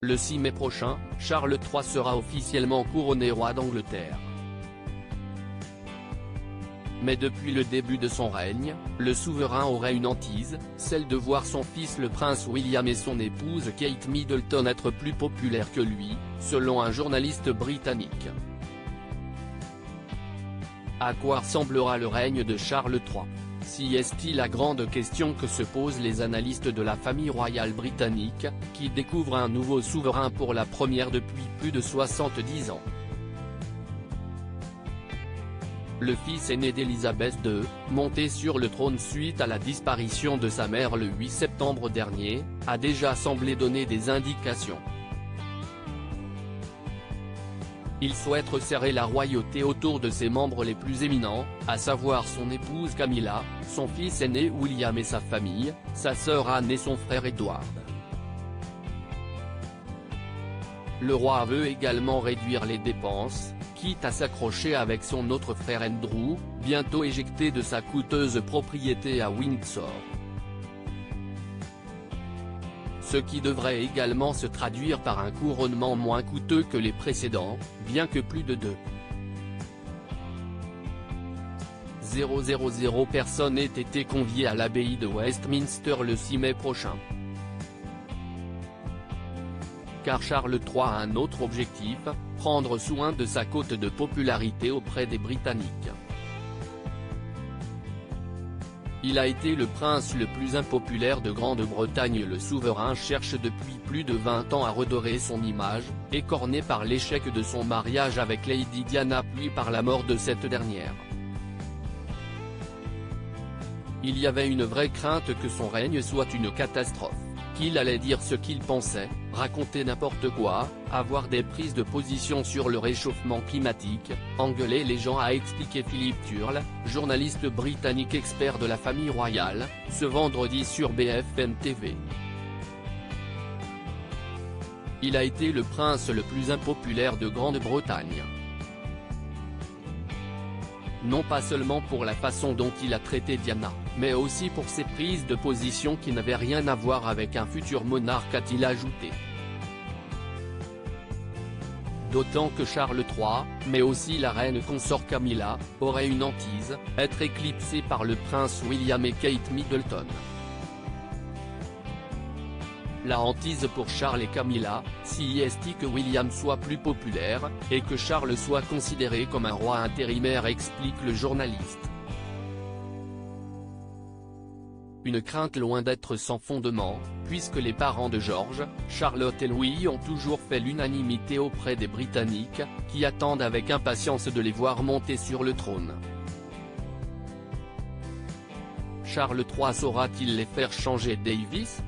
Le 6 mai prochain, Charles III sera officiellement couronné roi d'Angleterre. Mais depuis le début de son règne, le souverain aurait une hantise, celle de voir son fils le prince William et son épouse Kate Middleton être plus populaires que lui, selon un journaliste britannique. À quoi ressemblera le règne de Charles III? Si est-il la grande question que se posent les analystes de la famille royale britannique, qui découvrent un nouveau souverain pour la première depuis plus de 70 ans. Le fils aîné d'Élisabeth II, monté sur le trône suite à la disparition de sa mère le 8 septembre dernier, a déjà semblé donner des indications. Il souhaite resserrer la royauté autour de ses membres les plus éminents, à savoir son épouse Camilla, son fils aîné William et sa famille, sa sœur Anne et son frère Edward. Le roi veut également réduire les dépenses, quitte à s'accrocher avec son autre frère Andrew, bientôt éjecté de sa coûteuse propriété à Windsor. Ce qui devrait également se traduire par un couronnement moins coûteux que les précédents, bien que plus de 2,000 personnes aient été conviées à l'abbaye de Westminster le 6 mai prochain. Car Charles III a un autre objectif, prendre soin de sa cote de popularité auprès des Britanniques. Il a été le prince le plus impopulaire de Grande-Bretagne. Le souverain cherche depuis plus de 20 ans à redorer son image, écornée par l'échec de son mariage avec Lady Diana puis par la mort de cette dernière. Il y avait une vraie crainte que son règne soit une catastrophe, qu'il allait dire ce qu'il pensait, raconter n'importe quoi, avoir des prises de position sur le réchauffement climatique, engueuler les gens, a expliqué Philippe Turle, journaliste britannique expert de la famille royale, ce vendredi sur BFM TV. Il a été le prince le plus impopulaire de Grande-Bretagne. Non pas seulement pour la façon dont il a traité Diana, mais aussi pour ses prises de position qui n'avaient rien à voir avec un futur monarque, a-t-il ajouté. D'autant que Charles III, mais aussi la reine consort Camilla, auraient une hantise, être éclipsés par le prince William et Kate Middleton. La hantise pour Charles et Camilla, si est que William soit plus populaire, et que Charles soit considéré comme un roi intérimaire, explique le journaliste. Une crainte loin d'être sans fondement, puisque les parents de George, Charlotte et Louis ont toujours fait l'unanimité auprès des Britanniques, qui attendent avec impatience de les voir monter sur le trône. Charles III saura-t-il les faire changer Davis ?